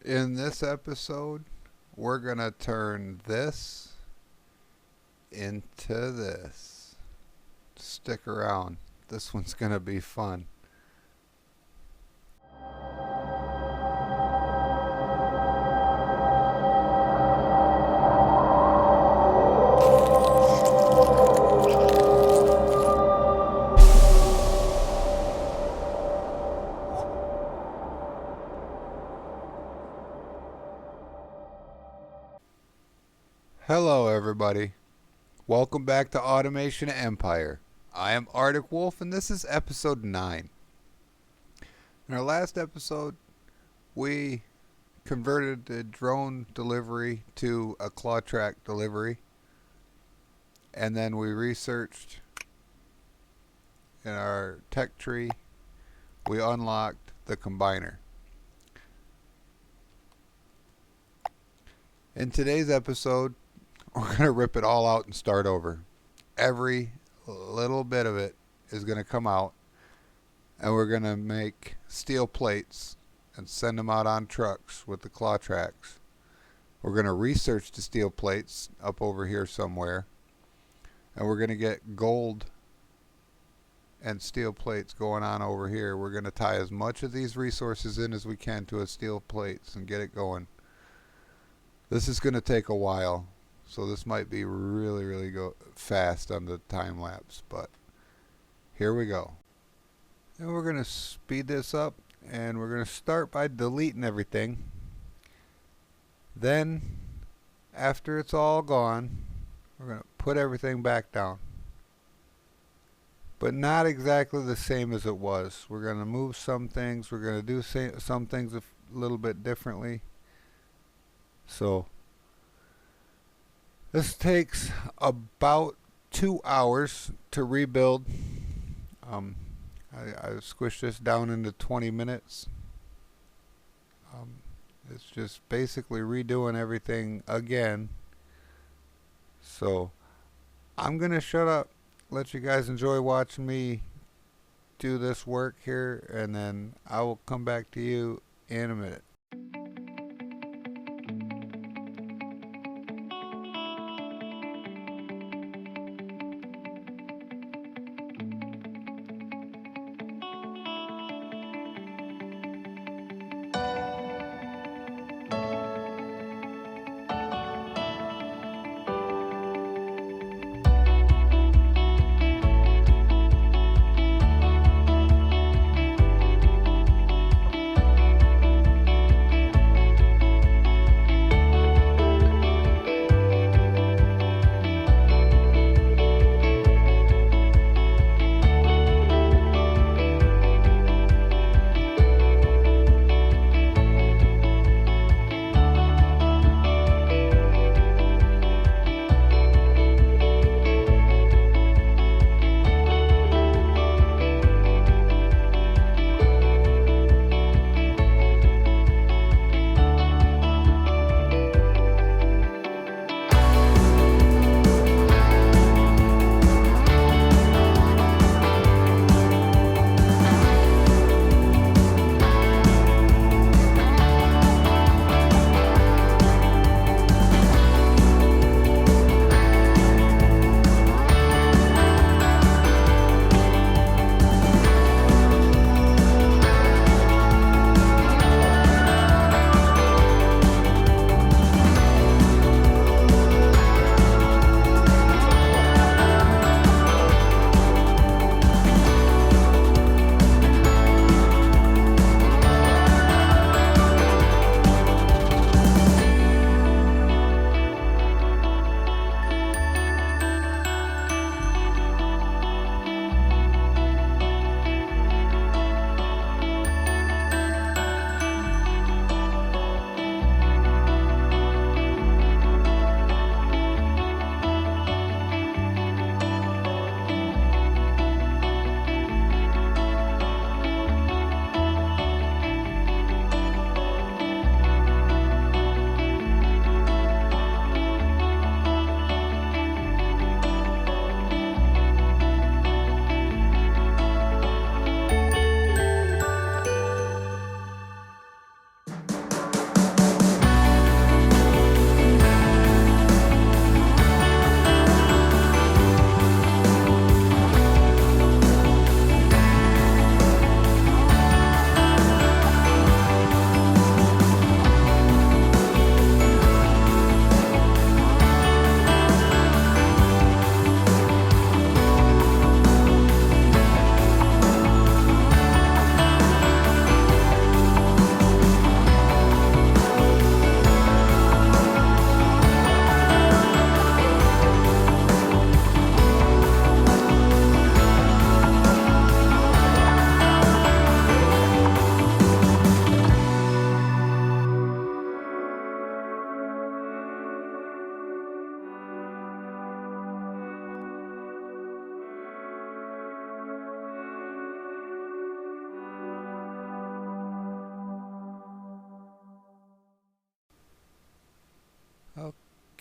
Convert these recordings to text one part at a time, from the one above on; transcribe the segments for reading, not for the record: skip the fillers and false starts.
In this episode, we're going to turn this into this. Stick around. This one's going to be fun. Hello, everybody. Welcome back to Automation Empire. I am Arctic Wolf, and this is episode 9. In our last episode, we converted the drone delivery to a claw track delivery, and then we researched in our tech tree. We unlocked the combiner. In today's episode, we're going to rip it all out and start over. Every little bit of it is going to come out, and we're going to make steel plates and send them out on trucks with the claw tracks. We're going to research the steel plates up over here somewhere, and we're going to get gold and steel plates going on over here. We're going to tie as much of these resources in as we can to a steel plates and get it going. This is going to take a while. So this might be really go fast on the time lapse, but here we go. And we're going to speed this up, and we're going to start by deleting everything. Then, after it's all gone, we're going to put everything back down. But not exactly the same as it was. We're going to move some things. We're going to do some things a little bit differently. So this takes about 2 hours to rebuild. I squished this down into 20 minutes. It's just basically redoing everything again. So I'm going to shut up, let you guys enjoy watching me do this work here, and then I will come back to you in a minute.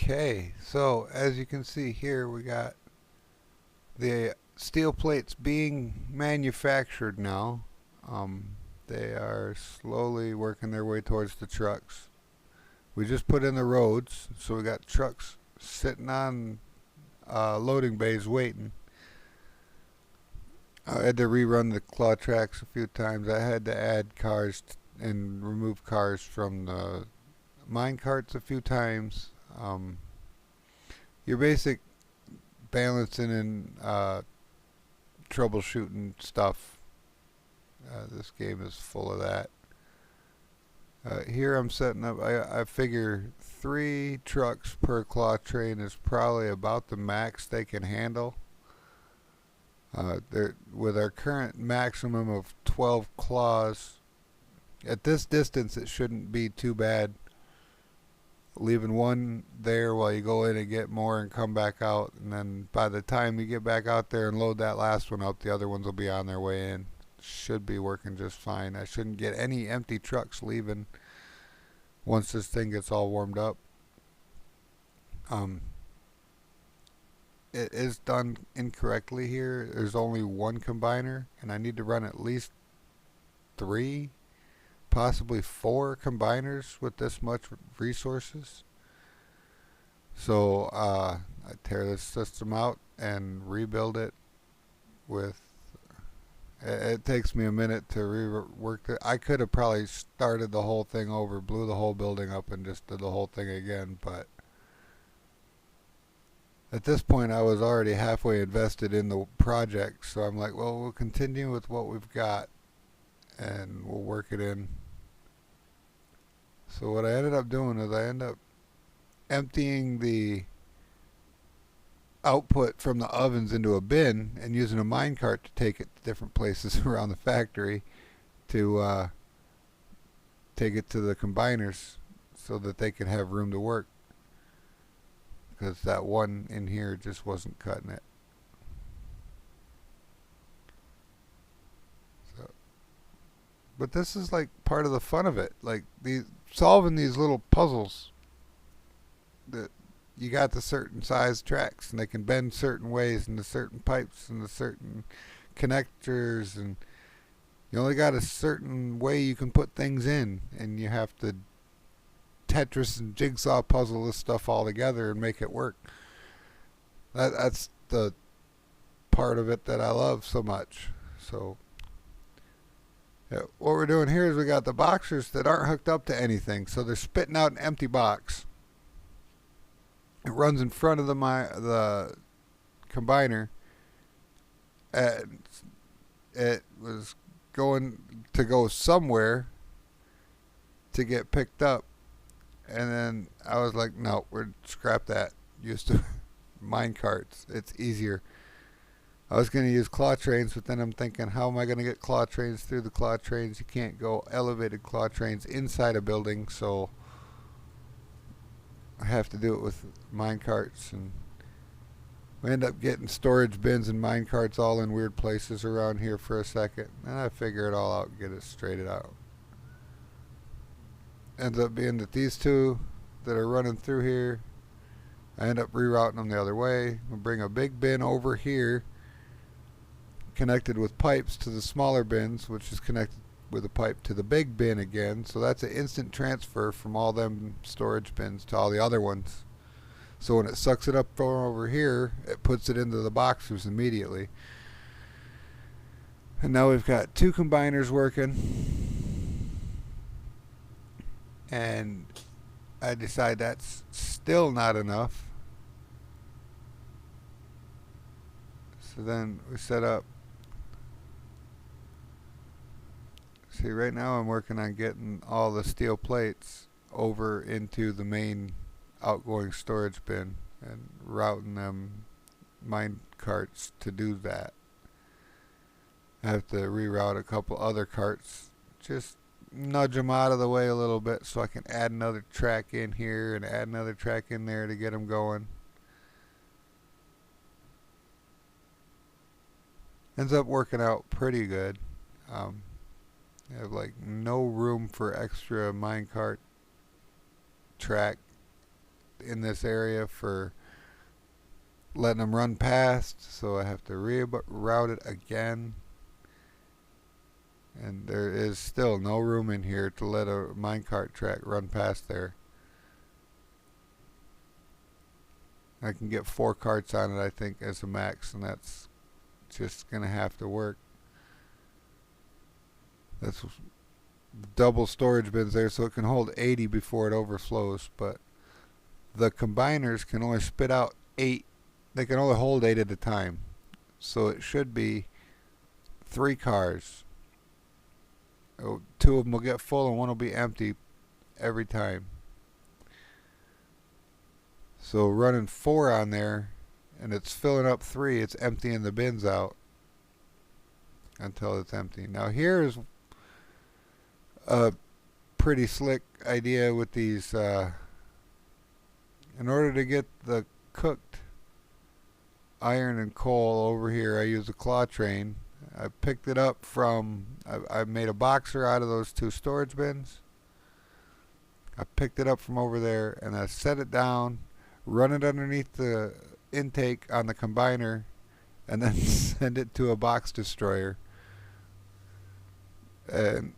Okay, so as you can see here, we got the steel plates being manufactured now. Um, they are slowly working their way towards the trucks. We just put in the roads, so we got trucks sitting on loading bays waiting. I had to rerun the claw tracks a few times. I had to add cars and remove cars from the mine carts a few times. Your basic balancing and troubleshooting stuff. This game is full of that. Here I'm setting up, I figure 3 trucks per claw train is probably about the max they can handle. With our current maximum of 12 claws, at this distance it shouldn't be too bad. Leaving one there while you go in and get more and come back out, and then by the time you get back out there and load that last one up, the other ones will be on their way in. Should be working just fine. I shouldn't get any empty trucks leaving once this thing gets all warmed up. It is done incorrectly here. There's only one combiner, and I need to run at least 3, possibly 4 combiners with this much resources. So I tear this system out and rebuild it with. It takes me a minute to rework it. I could have probably started the whole thing over, blew the whole building up, and just did the whole thing again, but at this point I was already halfway invested in the project, so I'm like, well, we'll continue with what we've got and we'll work it in. So what I ended up doing is I ended up emptying the output from the ovens into a bin and using a minecart to take it to different places around the factory to take it to the combiners so that they could have room to work, because that one in here just wasn't cutting it. So, but this is like part of the fun of it, like solving these little puzzles that you got the certain size tracks and they can bend certain ways and the certain pipes and the certain connectors, and you only got a certain way you can put things in, and you have to Tetris and jigsaw puzzle this stuff all together and make it work. That's the part of it that I love so much. So yeah, what we're doing here is we got the boxers that aren't hooked up to anything, so they're spitting out an empty box. It runs in front of the combiner, and it was going to go somewhere to get picked up, and then I was like, no, we're scrap that. Used to mine carts. It's easier. I was going to use claw trains, but then I'm thinking, how am I going to get claw trains through the claw trains? You can't go elevated claw trains inside a building, so I have to do it with mine carts, and we end up getting storage bins and mine carts all in weird places around here for a second, and I figure it all out and get it straightened out. Ends up being that these two that are running through here, I end up rerouting them the other way. We'll bring a big bin over here connected with pipes to the smaller bins, which is connected with a pipe to the big bin again, so that's an instant transfer from all them storage bins to all the other ones. So when it sucks it up from over here, it puts it into the boxers immediately. And now we've got 2 combiners working, and I decide that's still not enough. So then we set up. See, right now I'm working on getting all the steel plates over into the main outgoing storage bin and routing them mine carts to do that. I have to reroute a couple other carts, just nudge them out of the way a little bit so I can add another track in here and add another track in there to get them going. Ends up working out pretty good. I have like no room for extra minecart track in this area for letting them run past, so I have to reroute it again. And there is still no room in here to let a minecart track run past there. I can get 4 carts on it, I think, as a max, and that's just going to have to work. That's double storage bins there, so it can hold 80 before it overflows, but the combiners can only spit out 8. They can only hold 8 at a time, so it should be 3 cars. 2 of them will get full and 1 will be empty every time. So running 4 on there, and it's filling up 3, it's emptying the bins out until it's empty. Now here's a pretty slick idea with these. In order to get the cooked iron and coal over here, I use a claw train. I picked it up from, I made a boxer out of those 2 storage bins. I picked it up from over there and I set it down, run it underneath the intake on the combiner, and then send it to a box destroyer. And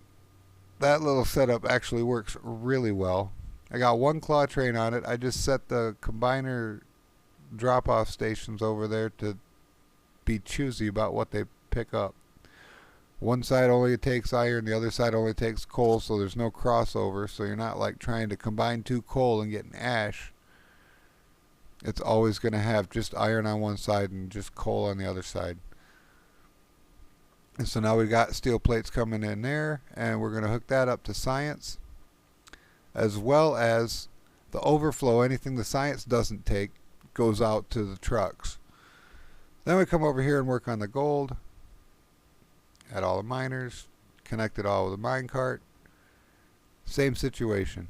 that little setup actually works really well. I got 1 claw train on it. I just set the combiner drop-off stations over there to be choosy about what they pick up. One side only takes iron, the other side only takes coal, so there's no crossover, so you're not like trying to combine 2 coal and get an ash. It's always going to have just iron on one side and just coal on the other side. And so now we got steel plates coming in there, and we're going to hook that up to science, as well as the overflow. Anything the science doesn't take goes out to the trucks. Then we come over here and work on the gold. Add all the miners, connect it all with a minecart. Same situation.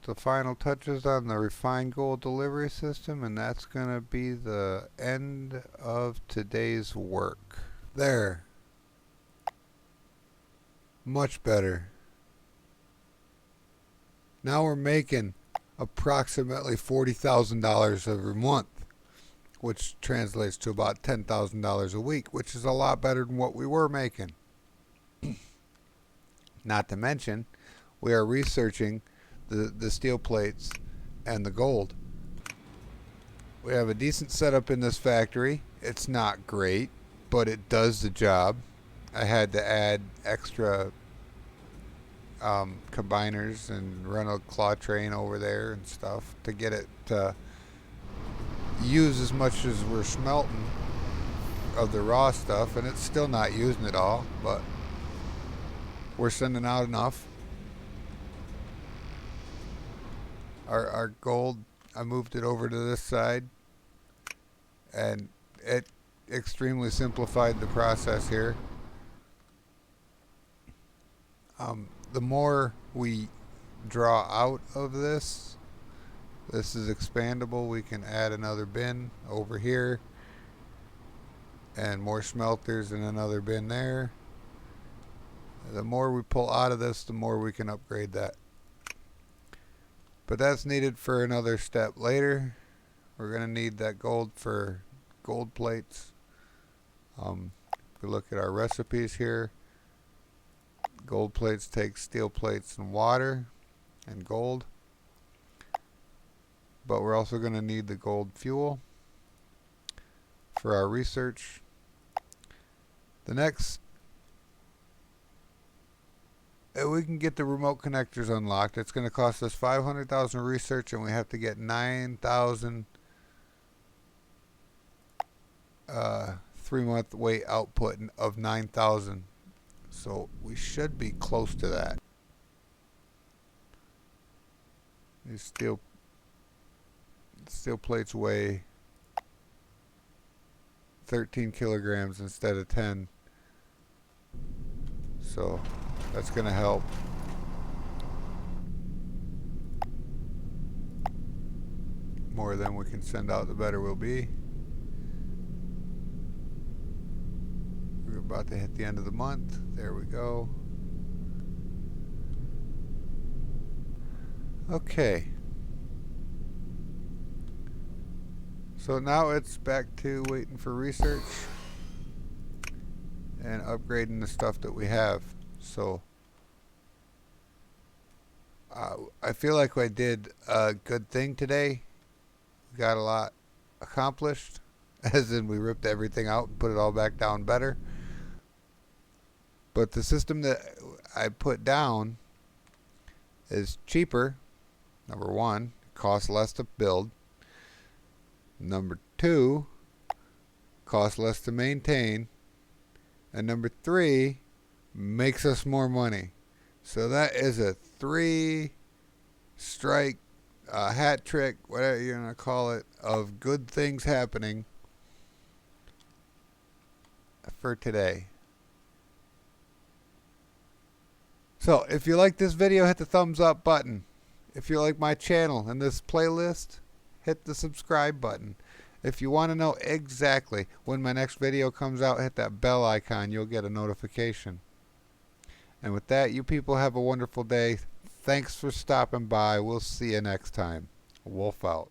the final touches on the refined gold delivery system, and that's going to be the end of today's work. There. Much better. Now we're making approximately $40,000 every month, which translates to about $10,000 a week, which is a lot better than what we were making. Not to mention, we are researching the steel plates and the gold. We have a decent setup in this factory. It's not great, but it does the job. I had to add extra combiners and run a claw train over there and stuff to get it to use as much as we're smelting of the raw stuff, and it's still not using it all, but we're sending out enough. Our gold, I moved it over to this side, and it extremely simplified the process here. The more we draw out of this is expandable. We can add another bin over here and more smelters in another bin there. The more we pull out of this, the more we can upgrade that. But that's needed for another step later. We're going to need that gold for gold plates. If we look at our recipes here, gold plates take steel plates and water and gold. But we're also going to need the gold fuel for our research. The next, if we can get the remote connectors unlocked, it's going to cost us 500,000 research, and we have to get 9,000 3-month weight output of 9,000. So we should be close to that. These steel plates weigh 13 kilograms instead of 10. So that's going to help. More than we can send out, the better we'll be. We're about to hit the end of the month. There we go. Okay. So now it's back to waiting for research and upgrading the stuff that we have. So I feel like I did a good thing today. We got a lot accomplished, as in we ripped everything out and put it all back down better. But the system that I put down is cheaper. Number one, it costs less to build. Number two, costs less to maintain. And number three, makes us more money. So that is a 3-strike hat trick, whatever you're going to call it, of good things happening for today. So if you like this video, hit the thumbs up button. If you like my channel and this playlist, hit the subscribe button. If you want to know exactly when my next video comes out, hit that bell icon. You'll get a notification. And with that, you people have a wonderful day. Thanks for stopping by. We'll see you next time. Wolf out.